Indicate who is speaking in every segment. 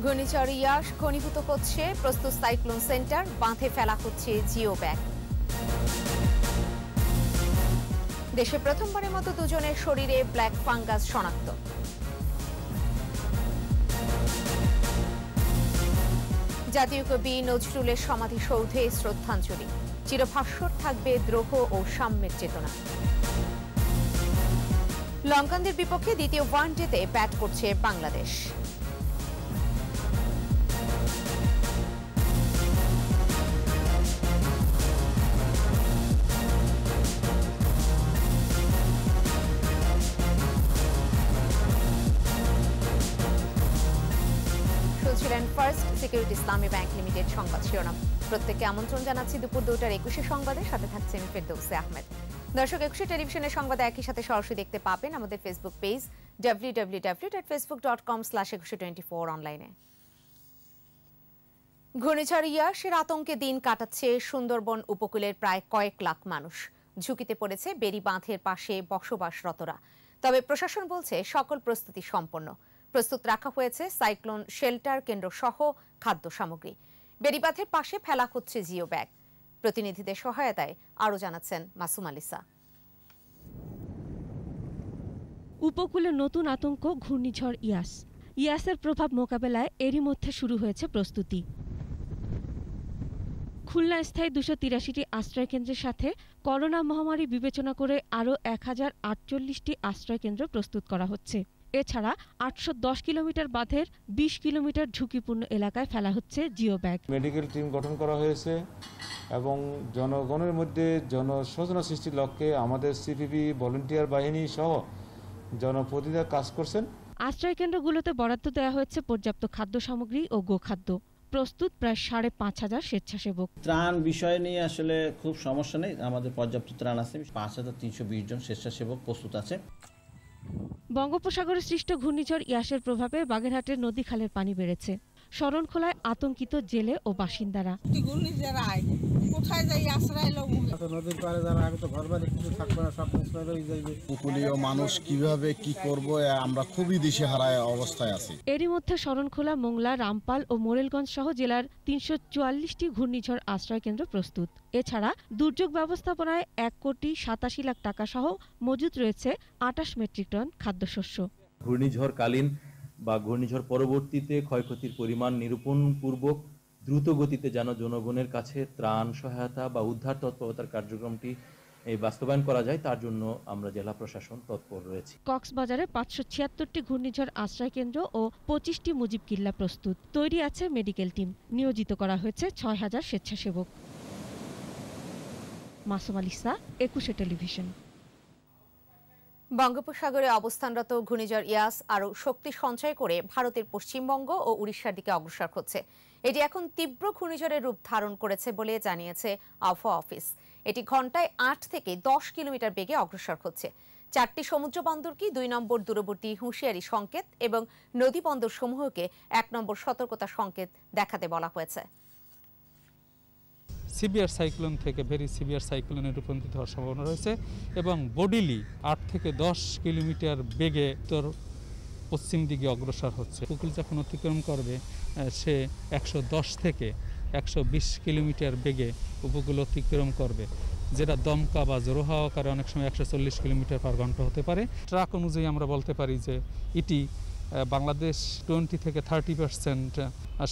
Speaker 1: ঘূর্ণিঝড় ইয়াস ঘনীভূত হচ্ছে, প্রস্তুত সাইক্লোন সেন্টার, বাঁধে ফেলা হচ্ছে জিও ব্যাগ। দেশে প্রথমবারের মতো দুজনের শরীরে ব্ল্যাক ফাঙ্গাস শনাক্ত। জাতীয় কবি নজরুলের সমাধিসৌধে শ্রদ্ধাঞ্জলি, চিরভাস্বর থাকবে দ্রোহ ও সাম্যের চেতনা। লঙ্কানদের বিপক্ষে দ্বিতীয় ওয়ানডেতে ব্যাট করছে বাংলাদেশ। ফার্স্ট সিকিউরিটি ইসলামী ব্যাংক লিমিটেড সংবাদ শিরোনাম। প্রত্যেককে আমন্ত্রণ জানাচ্ছি দুপুর 2টার 21 সংবাদে। সাথে থাকছে আমি ফেরদৌসে আহমেদ। দর্শক, 21 টেলিভিশনের সংবাদ একই সাথে সরাসরি দেখতে পাবেন আমাদের ফেসবুক পেজ www.facebook.com/2124 অনলাইনে। ঘূর্ণিঝড় ইয়াসের আতঙ্কে দিন কাটাচ্ছে সুন্দরবন উপকূলের প্রায় কয়েক লাখ মানুষ। ঝুঁকিতে পড়েছে বেড়ি বাঁধের পাশে বসবাসরতরা। তবে প্রশাসন বলছে সকল প্রস্তুতি সম্পন্ন। প্রস্তুত রাখা হয়েছে সাইক্লোন শেল্টার কেন্দ্র সহ খাদ্য সামগ্রী। বেড়িবাঁধের পাশে ফেলা হচ্ছে জিও ব্যাগ। প্রতিনিধিদের সহায়তায় আরও জানাচ্ছেন মাসুম আলিসা।
Speaker 2: উপকূলে নতুন আতঙ্ক ঘূর্ণিঝড় ইয়াস। ইয়াসের প্রভাব মোকাবেলায় এরই মধ্যে শুরু হয়েছে প্রস্তুতি। খুলনা স্থায়ী 283টি আশ্রয়কেন্দ্রের সাথে করোনা মহামারী বিবেচনা করে আরও 1048টি আশ্রয়কেন্দ্র প্রস্তুত করা হচ্ছে। এছাড়া 810 কিলোমিটার বাঁধের 20 কিলোমিটার ঝুঁকিপূর্ণ এলাকায় ফেলা হচ্ছে জিও ব্যাগ।
Speaker 3: মেডিকেল টিম গঠন করা হয়েছে এবং জনগণের মধ্যে জনসচেতনতা সৃষ্টির লক্ষ্যে আমাদের সিপিবি ভলান্টিয়ার বাহিনী সহ জনপ্রতিনিধিরা কাজ করছেন।
Speaker 2: আশ্রয়কেন্দ্রগুলোতে বরাদ্দ দেওয়া হয়েছে পর্যাপ্ত খাদ্য সামগ্রী ও গোখাদ্য। প্রস্তুত প্রায় 5,500 স্বেচ্ছাসেবক।
Speaker 4: ত্রাণ বিষয় নিয়ে আসলে খুব সমস্যা নেই, আমাদের পর্যাপ্ত ত্রাণ আছে। 5,320 জন স্বেচ্ছাসেবক প্রস্তুত আছে।
Speaker 2: বঙ্গোপসাগরে সৃষ্ট ঘূর্ণিঝড় ইয়াসের প্রভাবে বাগেরহাটের নদী খালের পানি বেড়েছে। শরণখোলায় আতঙ্কিত জেলে ও বাসিন্দারা।
Speaker 5: উপকূলীয় মানুষ কিভাবে কি করবে আমরা খুবই দিশেহারায় অবস্থায় আছি।
Speaker 2: এরই মধ্যে শরণখোলা, মোংলা, রামপাল ও মোরেলগঞ্জ সহ জেলার 344টি ঘূর্ণিঝড় আশ্রয়কেন্দ্র প্রস্তুত। এছাড়া দুর্যোগ ব্যবস্থাপনায় 1,87,00,000 টাকা সহ মজুত রয়েছে 28 মেট্রিক টন খাদ্যশস্য।
Speaker 6: ঘূর্ণিঝড়কালীন বা ঘূর্ণিঝড় পরবর্তীতে ক্ষয়ক্ষতির পরিমাণ নিরূপণপূর্বক দ্রুত গতিতে যেন জনগণের কাছে ত্রাণ সহায়তা বা উদ্ধার তৎপরতার কার্যক্রমটি বাস্তবায়ন করা যায়, তার জন্য আমরা জেলা প্রশাসন তৎপর রয়েছে।
Speaker 2: কক্সবাজারে 576টি ঘূর্ণিঝড় আশ্রয়কেন্দ্র ও 25টি মুজিব কিল্লা প্রস্তুত। তৈরি আছে মেডিকেল টিম। নিয়োজিত করা হয়েছে 6,000 স্বেচ্ছাসেবক। মাসুম আলিসা, 21 টেলিভিশন।
Speaker 1: বঙ্গোপসাগরে অবস্থানরত ঘূর্ণিঝড় ইয়াস আরও শক্তি সঞ্চয় করে ভারতের পশ্চিমবঙ্গ ও উড়িষ্যার দিকে অগ্রসর হচ্ছে। এটি এখন তীব্র ঘূর্ণিঝড়ের রূপ ধারণ করেছে বলে জানিয়েছে আবহাওয়া অফিস। এটি ঘন্টায় 8 থেকে 10 কিলোমিটার বেগে অগ্রসর হচ্ছে। 4টি সমুদ্র বন্দরকে 2 নম্বর দূরবর্তী হুঁশিয়ারি সংকেত এবং নদী বন্দর সমূহকে 1 নম্বর সতর্কতা সংকেত দেখাতে বলা হয়েছে।
Speaker 7: সিভিয়ার সাইক্লোন থেকে ভেরি সিভিয়ার সাইক্লোনে রূপান্তরিত হওয়ার সম্ভাবনা রয়েছে এবং বডিলি 8 থেকে 10 কিলোমিটার বেগে উত্তর পশ্চিম দিকে অগ্রসর হচ্ছে। উপকূল যখন অতিক্রম করবে সে 110 থেকে 120 কিলোমিটার বেগে উপকূল অতিক্রম করবে, যেটা দমকা বা জোরো হাওয়া আকারে অনেক সময় 140 কিলোমিটার পার ঘন্টা হতে পারে। ট্রাক অনুযায়ী আমরা বলতে পারি যে এটি বাংলাদেশ 20 থেকে 30%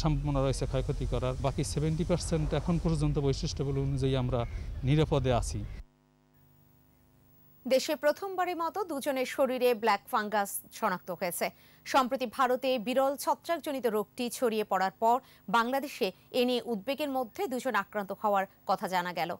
Speaker 7: সম্ভাবনা রয়েছে ক্ষয়ক্ষতি করার। বাকি 70% এখন পর্যন্ত বৈশিষ্ট্যগুলো অনুযায়ী আমরা নিরাপদে আছি।
Speaker 1: দেশে প্রথমবারের মতো দুজনের শরীরে ব্ল্যাক ফাঙ্গাস শনাক্ত হয়েছে। সম্প্রতি ভারতে বিরল ছত্রাকজনিত রোগটি ছড়িয়ে পড়ার পর বাংলাদেশে এ নিয়ে উদ্বেগের মধ্যে দুজন আক্রান্ত হওয়ার কথা জানা গেল।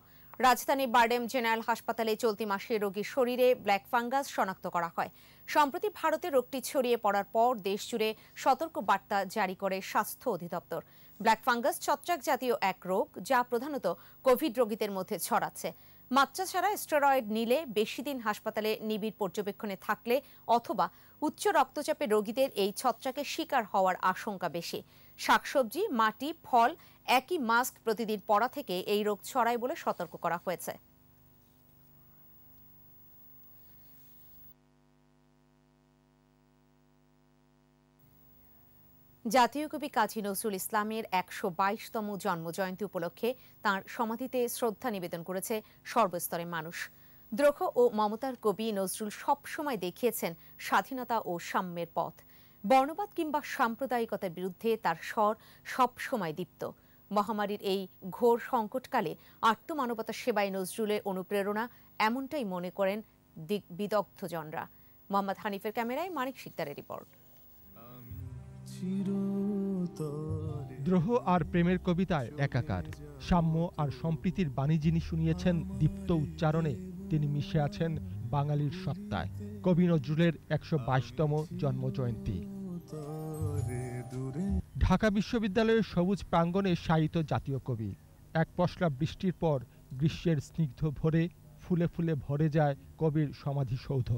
Speaker 1: রাজধানী বারডেম জেনারেল হাসপাতালে চলতি মাসে রোগীর শরীরে ব্ল্যাক ফাঙ্গাস শনাক্ত করা হয়। সম্প্রতি ভারতে রোগটি ছড়িয়ে পড়ার পর দেশজুড়ে সতর্ক বার্তা জারি করে স্বাস্থ্য অধিদপ্তর। ব্ল্যাক ফাঙ্গাস ছত্রাক জাতীয় এক রোগ, যা প্রধানত কোভিড রোগীদের মধ্যে ছড়াচ্ছে। মাত্রা ছাড়া স্টেরয়েড নিলে, বেশি দিন হাসপাতালে নিবিড় পর্যবেক্ষণে থাকলে অথবা উচ্চ রক্তচাপের রোগীদের এই ছত্রাকের শিকার হওয়ার আশঙ্কা বেশি। শাকসবজি, মাটি, ফল, একই মাস্ক প্রতিদিন পরা থেকে এই রোগ ছড়ায় বলে সতর্ক করা হয়েছে। জাতীয় কবি কাজী নজরুল ইসলামের ১২২তম জন্মজয়ন্তী উপলক্ষে তাঁর সমাধিতে শ্রদ্ধা নিবেদন করেছে সর্বস্তরের মানুষ। দ্রোহ ও মমতার কবি নজরুল সবসময় দেখিয়েছেন স্বাধীনতা ও সাম্যের পথ। বর্ণবাদ কিংবা সাম্প্রদায়িকতার বিরুদ্ধে তার স্বর সবসময় দীপ্ত। মহামারীর এই ঘোর সংকটকালে আত্মমানবতার সেবায় নজরুলের অনুপ্রেরণা, এমনটাই মনে করেন বিদগ্ধজনরা। মোহাম্মদ হানিফের ক্যামেরায় মানিক শিকদারের রিপোর্ট।
Speaker 8: দ্রোহ আর প্রেমের কবিতায় একাকার, সাম্য আর সম্প্রীতির বাণী যিনি শুনিয়েছেন দীপ্ত উচ্চারণে, তিনি মিশে আছেন বাঙালির সত্তায়। কবি নজরুলের ১২২তম জন্মজয়ন্তী। ঢাকা বিশ্ববিদ্যালয়ের সবুজ প্রাঙ্গণে শায়িত জাতীয় কবি। এক পশলা বৃষ্টির পর গ্রীষ্মের স্নিগ্ধ ভোরে ফুলে ফুলে ভরে যায় কবির সমাধিসৌধ।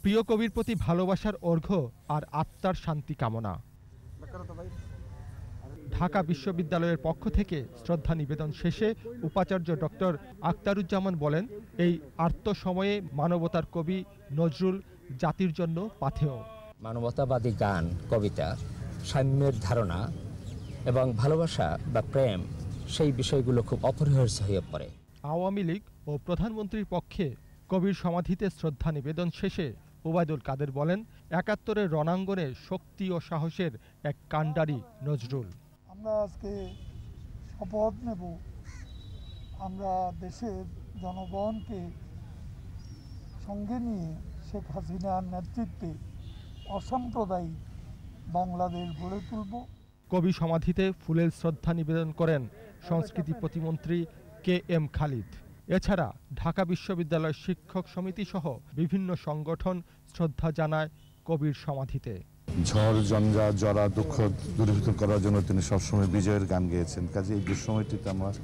Speaker 8: প্রিয় কবির প্রতি ভালোবাসার অর্ঘ্য আর আত্মার শান্তি কামনা। ঢাকা বিশ্ববিদ্যালয়ের পক্ষ থেকে শ্রদ্ধা নিবেদন শেষে উপাচার্য ডক্টর আখতারুজ্জামান বলেন, এই আর্ত সময়ে মানবতার কবি নজরুল জাতির জন্য পাথেয়।
Speaker 9: মানবতাবাদী গান, কবিতা, সাম্যের ধারণা এবং ভালোবাসা বা প্রেম, সেই বিষয়গুলো খুব অপরিহার্য হয়ে পড়ে।
Speaker 8: আওয়ামী লীগ ও প্রধানমন্ত্রীর পক্ষে কবির সমাধিতে শ্রদ্ধা নিবেদন শেষে ওবায়দুল কাদের বলেন, ৭১-এর রণাঙ্গনে শক্তি ও সাহসের এক কাণ্ডারি নজরুল।
Speaker 10: আমরা আজকে শপথ নেব, আমরা দেশের জনগণকে সঙ্গে নিয়ে শেখ হাসিনার নেতৃত্বে অসাম্প্রদায়িক বাংলাদেশ গড়ে তুলব।
Speaker 8: কবি সমাধিতে ফুলের শ্রদ্ধা নিবেদন করেন সংস্কৃতি প্রতিমন্ত্রী KM খালিদ। এছাড়া ঢাকা বিশ্ববিদ্যালয় শিক্ষক সমিতি সহ বিভিন্ন সংগঠন শ্রদ্ধা জানায় কবির সমাধিতে।
Speaker 5: ঝড় ঝঞ্ঝা জরা দুঃখ দূরীভূত করার জন্য তিনি সবসময় বিজয়ের গান গেয়েছেন। কাজে এই দুঃসময়টিতে আমার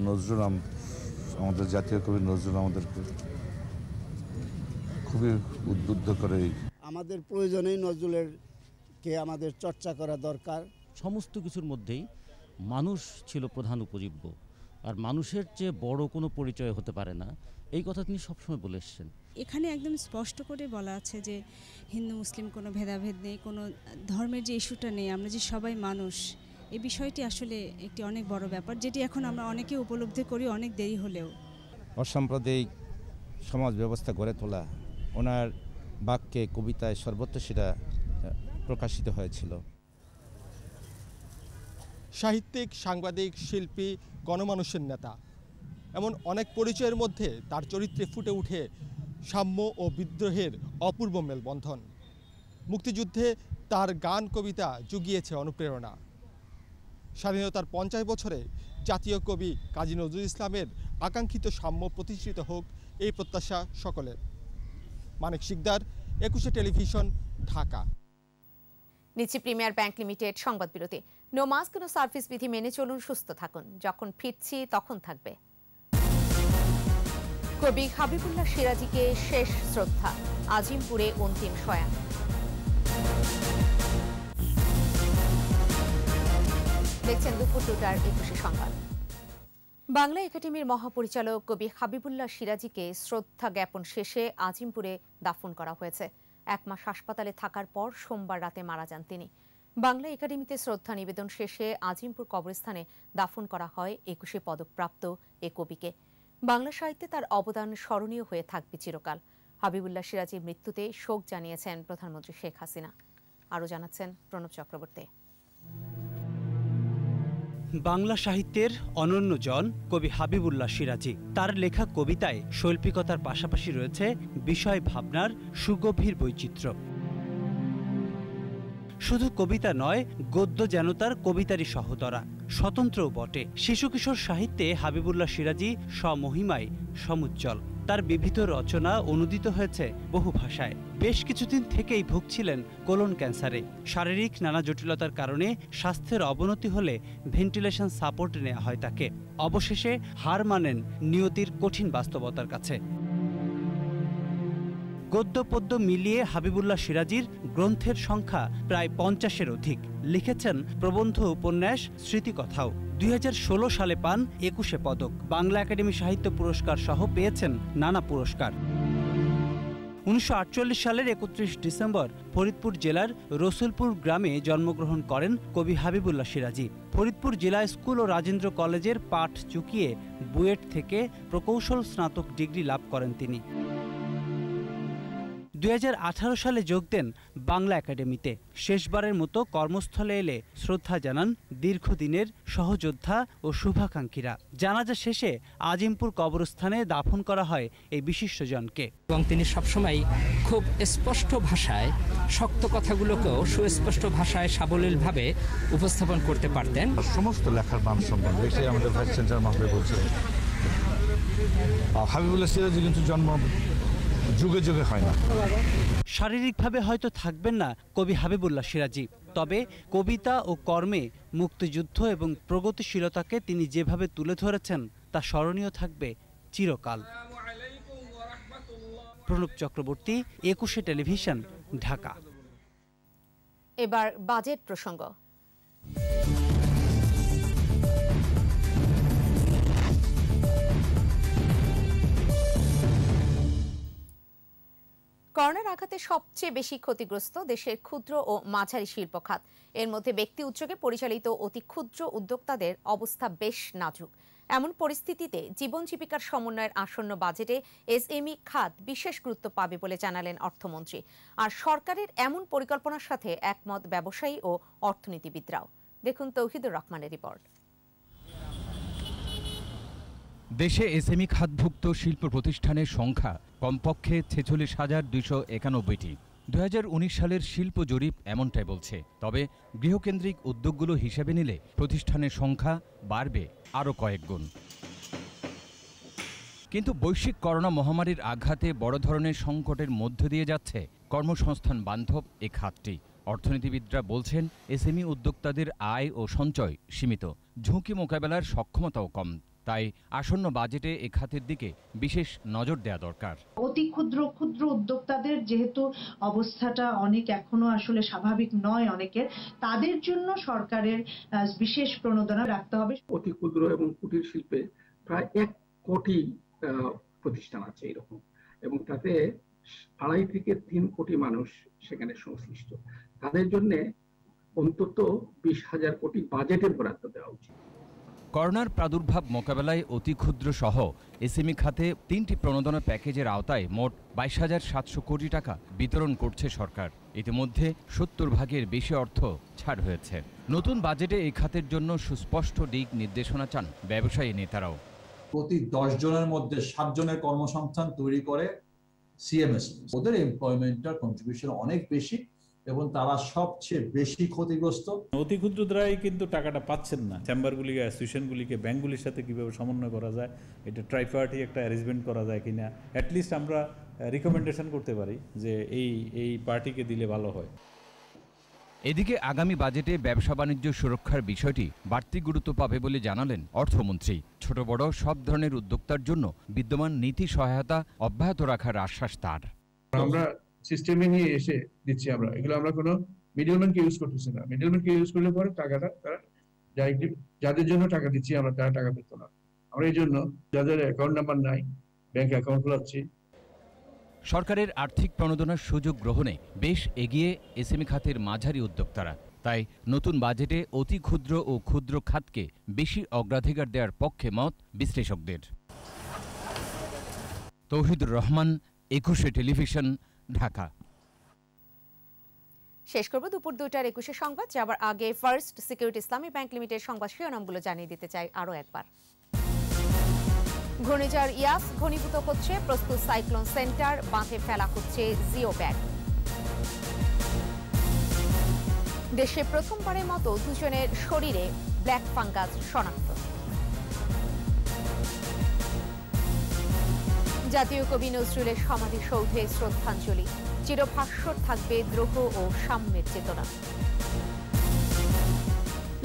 Speaker 5: নজরুল, আমাদের জাতীয় কবি নজরুল আমাদেরকে খুবই উদ্বুদ্ধ করে।
Speaker 11: আমাদের প্রয়োজনেই নজরুলেরকে আমাদের চর্চা করা দরকার।
Speaker 12: সমস্ত কিছুর মধ্যেই মানুষ ছিল প্রধান উপজীব্য, আর মানুষের চেয়ে বড় কোনো পরিচয় হতে পারে না, এই কথা তিনি সবসময় বলে এসেছেন।
Speaker 13: এখানে একদম স্পষ্ট করে বলা আছে যে হিন্দু মুসলিম কোনো ভেদাভেদ নেই, কোনো ধর্মের যে ইস্যুটা নেই, আমরা যে সবাই মানুষ, এই বিষয়টি আসলে একটি অনেক বড় ব্যাপার, যেটি এখন আমরা অনেকে উপলব্ধি করি অনেক দেরি হলেও।
Speaker 14: অসাম্প্রদায়িক সমাজ ব্যবস্থা গড়ে তোলা ওনার বাক্যে, কবিতায় সর্বত্র সেটা প্রকাশিত হয়েছিল।
Speaker 8: সাহিত্যিক, সাংবাদিক, শিল্পী, গণমানুষের নেতা, এমন অনেক পরিচয়ের মধ্যে তার চরিত্রে ফুটে উঠে সাম্য ও বিদ্রোহের অপূর্ব মেলবন্ধন। মুক্তিযুদ্ধে তার গান, কবিতা জুগিয়েছে অনুপ্রেরণা। স্বাধীনতার ৫০ বছরে জাতীয় কবি কাজী নজরুল ইসলামের আকাঙ্ক্ষিত সাম্য প্রতিষ্ঠিত হোক, এই প্রত্যাশা সকলের। মানিক শিকদার, ২১ টেলিভিশন, ঢাকা।
Speaker 1: নিচে প্রিমিয়ার ব্যাংক লিমিটেড সংবাদ বিরতি। নো মাস্ক নো সার্ভিস বিধি মেনে চলুন, সুস্থ থাকুন। যখন ফিরছি তখন থাকবে। কবি হাবিবুল্লাহ সিরাজীকে শেষ শ্রদ্ধা, আজিমপুরে অন্তিম শয়ান। দেখছেন দুপুর ২টার ২১ সংবাদ। বাংলা একাডেমির মহাপরিচালক কবি হাবিবুল্লাহ সিরাজীকে শ্রদ্ধা জ্ঞাপন শেষে আজিমপুরে দাফন করা হয়েছে। ১ মাস হাসপাতালে থাকার পর সোমবার রাতে মারা যান তিনি। বাংলা একাডেমিতে শ্রদ্ধা নিবেদন শেষে আজিমপুর কবরস্থানে দাফন করা হয় ২১ পদকপ্রাপ্ত এ কবিকে। বাংলা সাহিত্যে তার অবদান স্মরণীয় হয়ে থাকবে চিরকাল। হাবিবুল্লাহ সিরাজীর মৃত্যুতে শোক জানিয়েছেন প্রধানমন্ত্রী শেখ হাসিনা। আরও জানাচ্ছেন প্রণব চক্রবর্তী।
Speaker 15: বাংলা সাহিত্যের অনন্যজন কবি হাবিবুল্লাহ সিরাজী। তার লেখা কবিতায় শৈল্পিকতার পাশাপাশি রয়েছে বিষয় ভাবনার সুগভীর বৈচিত্র্য। শুধু কবিতা নয়, গদ্য যেন তার কবিতারই সহোদরা, স্বতন্ত্রও বটে। শিশু কিশোর সাহিত্যে হাবিবুল্লাহ সিরাজী স্বমহিমায় সমুজ্জ্বল। তার বিবিধ রচনা অনুদিত হয়েছে বহু ভাষায়। বেশ কিছুদিন থেকেই ভুগছিলেন কোলন ক্যান্সারে। শারীরিক নানা জটিলতার কারণে স্বাস্থ্যের অবনতি হলে ভেন্টিলেশন সাপোর্ট নেওয়া হয় তাকে। অবশেষে হার মানেন নিয়তির কঠিন বাস্তবতার কাছে। গদ্য পদ্য মিলিয়ে হাবিবুল্লাহ সিরাজীর গ্রন্থের সংখ্যা প্রায় ৫০-এর অধিক। লিখেছেন প্রবন্ধ, উপন্যাস, স্মৃতিকথাও। ২০১৬ সালে পান ২১ পদক। বাংলা একাডেমি সাহিত্য পুরস্কার সহ পেয়েছেন নানা পুরস্কার। 1948 সালের 31 ডিসেম্বর ফরিদপুর জেলার রসুলপুর গ্রামে জন্মগ্রহণ করেন কবি হাবিবুল্লাহ সিরাজি। ফরিদপুর জেলা স্কুল ও রাজেন্দ্র কলেজের পাঠ চুকিয়ে বুয়েট থেকে প্রকৌশল স্নাতক ডিগ্রি লাভ করেন তিনি। 2018 সালে যোগ দেন বাংলা একাডেমিতে। শেষবারের মতো কর্মস্থলে এলে শ্রদ্ধা জানান দীর্ঘদিনের সহযোদ্ধা ও শুভাকাঙ্ক্ষীরা। জানাজা শেষে আজিমপুর কবরস্থানে দাফন করা হয় এই বিশিষ্টজনকে।
Speaker 9: এবং তিনি সবসময় খুব স্পষ্ট ভাষায় শক্ত কথাগুলোকেও সুস্পষ্ট ভাষায় সাবলীলভাবে উপস্থাপন করতে পারতেন।
Speaker 5: সমস্ত লেখার মান সম্মান এটাই আমাদের ভাইস চ্যান্সেলর মহোদয় বলছিলেন। হাবিবুল্লাহ সিরাজি কিন্তু জন্ম যুগে যুগে হয় না।
Speaker 15: শারীরিকভাবে হয়তো থাকবেন না কবি হাবিবুল্লাহ সিরাজি, তবে কবিতা ও কর্মে মুক্তিযুদ্ধ এবং প্রগতিশীলতাকে তিনি যেভাবে তুলে ধরেছেন তা স্মরণীয় থাকবে চিরকাল। প্রণব চক্রবর্তী, 21 টেলিভিশন, ঢাকা।
Speaker 1: এবার বাজেট প্রসঙ্গ। করোনার আঘাতে সবচেয়ে বেশি ক্ষতিগ্রস্ত দেশের ক্ষুদ্র ও মাঝারি শিল্প খাত। এর মধ্যে ব্যক্তি উদ্যোগে পরিচালিত অতি ক্ষুদ্র উদ্যোক্তাদের অবস্থা বেশ নাজুক। এমন পরিস্থিতিতে জীবন জীবিকার সমন্বয়ের আসন্ন বাজেটে এসএমই খাত বিশেষ গুরুত্ব পাবে বলে জানালেন অর্থমন্ত্রী। আর সরকারের এমন পরিকল্পনার সাথে একমত ব্যবসায়ী ও অর্থনীতিবিদরাও। দেখুন তৌহিদুর রহমানের রিপোর্ট।
Speaker 16: দেশে এসএমই খাতভুক্ত শিল্প প্রতিষ্ঠানের সংখ্যা কমপক্ষে ৪৬,২৯১টি। ২০১৯ সালের শিল্প জরিপ এমনটাই বলছে। তবে গৃহকেন্দ্রিক উদ্যোগগুলো হিসেবে নিলে প্রতিষ্ঠানের সংখ্যা বাড়বে আরও কয়েক গুণ। কিন্তু বৈশ্বিক করোনা মহামারীর আঘাতে বড় ধরনের সংকটের মধ্য দিয়ে যাচ্ছে কর্মসংস্থান বান্ধব এ খাতটি। অর্থনীতিবিদরা বলছেন এসএমই উদ্যোক্তাদের আয় ও সঞ্চয় সীমিত, ঝুঁকি মোকাবেলার সক্ষমতাও কম। তাই আসন্ন বাজেটে এ খাতের দিকে বিশেষ নজর দেওয়া দরকার।
Speaker 17: অতি ক্ষুদ্র উদ্যোক্তাদের যেহেতু অবস্থাটা অনেক এখনো আসলে স্বাভাবিক নয় অনেকের, তাদের জন্য সরকারের বিশেষ প্রণোদনা রাখতে হবে।
Speaker 18: অতি ক্ষুদ্র এবং কুটির শিল্পে প্রায় 1 কোটি প্রতিষ্ঠান আছে এরকম, এবং তাতে 2.5 থেকে 3 কোটি মানুষ সেখানে সংশ্লিষ্ট। তাদের জন্য অন্তত 20,000 কোটি বাজেটের বরাদ্দ দেওয়া উচিত।
Speaker 16: করোনার প্রাদুর্ভাব মোকাবেলায় অতি ক্ষুদ্র সহ এসএমই খাতে 3টি প্রণোদনা প্যাকেজের আওতায় মোট 22,700 কোটি টাকা বিতরণ করছে সরকার। ইতিমধ্যে 70 ভাগের বেশি অর্থ ছাড় হয়েছে। নতুন বাজেটে এই খাতের জন্য সুস্পষ্ট দিক নির্দেশনা চান ব্যবসায়ী নেতারাও।
Speaker 19: প্রতি 10 জনের মধ্যে 7 জনের কর্মসংস্থান তৈরি করে সিএমএস। ওদের এমপ্লয়মেন্টের কন্ট্রিবিউশন অনেক বেশি এবং তারা সবচেয়ে বেশি ক্ষতিগ্রস্ত।
Speaker 20: অতি ক্ষুদ্ররাই কিন্তু টাকাটা পাচ্ছেন না। চেম্বারগুলিকে, অ্যাসোসিয়েশনগুলিকে ব্যাংকগুলির সাথে কিভাবে সমন্বয় করা যায়, এটা ট্রাইপার্টি একটা অ্যারেঞ্জমেন্ট করা যায় কিনা, অ্যাটলিস্ট আমরা রিকমেন্ডেশন করতে পারি যে এই পার্টিকে দিলে ভালো হয়।
Speaker 16: এদিকে আগামী বাজেটে ব্যবসা বাণিজ্য সুরক্ষার বিষয়টি বাড়তি গুরুত্ব পাবে বলে জানালেন অর্থমন্ত্রী। ছোট বড় সব ধরনের উদ্যোক্তার জন্য বিদ্যমান নীতি সহায়তা অব্যাহত রাখার আশ্বাস তার।
Speaker 21: আমরা সিস্টেমে নিয়ে এসে দিচ্ছি, আমরা এগুলো আমরা কোনো মিডলম্যানকে ইউজ করতেছি না। মিডলম্যানকে ইউজ করলে পরে টাকাটা তারা যাদের জন্য টাকা দিচ্ছি আমরা তারা টাকা পেত না। আমরা এই জন্য যাদের অ্যাকাউন্ট নাম্বার নাই ব্যাংক অ্যাকাউন্ট খোলাচ্ছি।
Speaker 16: সরকারের আর্থিক প্রণোদনার সুযোগ গ্রহণে বেশ এগিয়ে এসএমই খাতের মাঝারি উদ্যোক্তারা। তাই নতুন বাজেটে অতি ক্ষুদ্র ও ক্ষুদ্র খাতকে বেশি অগ্রাধিকার দেওয়ার পক্ষে মত বিশ্লেষকদের। তৌহিদুর রহমান, 21 টেলিভিশন, ঢাকা।
Speaker 1: শেষ করব দুপুর 2টার 21 সংবাদ। যাবার আগে ফার্স্ট সিকিউরিটি ইসলামী ব্যাংক লিমিটেড সংবাদ শিরোনামগুলো জানিয়ে দিতে চাই আরও একবার। ঘূর্ণিঝড় ইয়াস ঘনীভূত হচ্ছে, প্রস্তুত সাইক্লোন সেন্টার, বাঁধে ফেলা হচ্ছে জিও ব্যাগ। দেশে প্রথমবারের মতো 2 জনের শরীরে ব্ল্যাক ফাঙ্গাস শনাক্ত। জাতীয় কবি নজরুলের সমাধিসৌধে শ্রদ্ধাঞ্জলি, চিরভাস্বর থাকবে দ্রোহ ও সাম্যের চেতনা।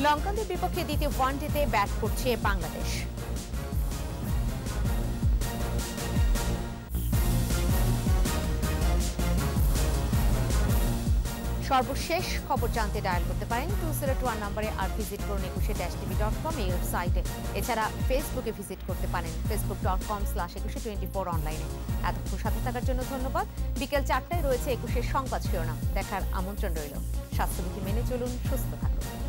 Speaker 1: লঙ্কানদের বিপক্ষে দ্বিতীয় ওয়ানডেতে ব্যাট করছে বাংলাদেশ। সর্বশেষ খবর জানতে ডায়াল করতে পারেন 2021 নম্বরে আর ভিজিট করুন ekushe-tv.com এই ওয়েবসাইটে। এছাড়া ফেসবুকে ভিজিট করতে পারেন facebook.com/ekushe24 অনলাইনে। এতক্ষণ সাথে থাকার জন্য ধন্যবাদ। বিকেল 4টায় রয়েছে একুশের সংবাদ শিরোনাম দেখার আমন্ত্রণ রইল। স্বাস্থ্যবিধি মেনে চলুন, সুস্থ থাকুন।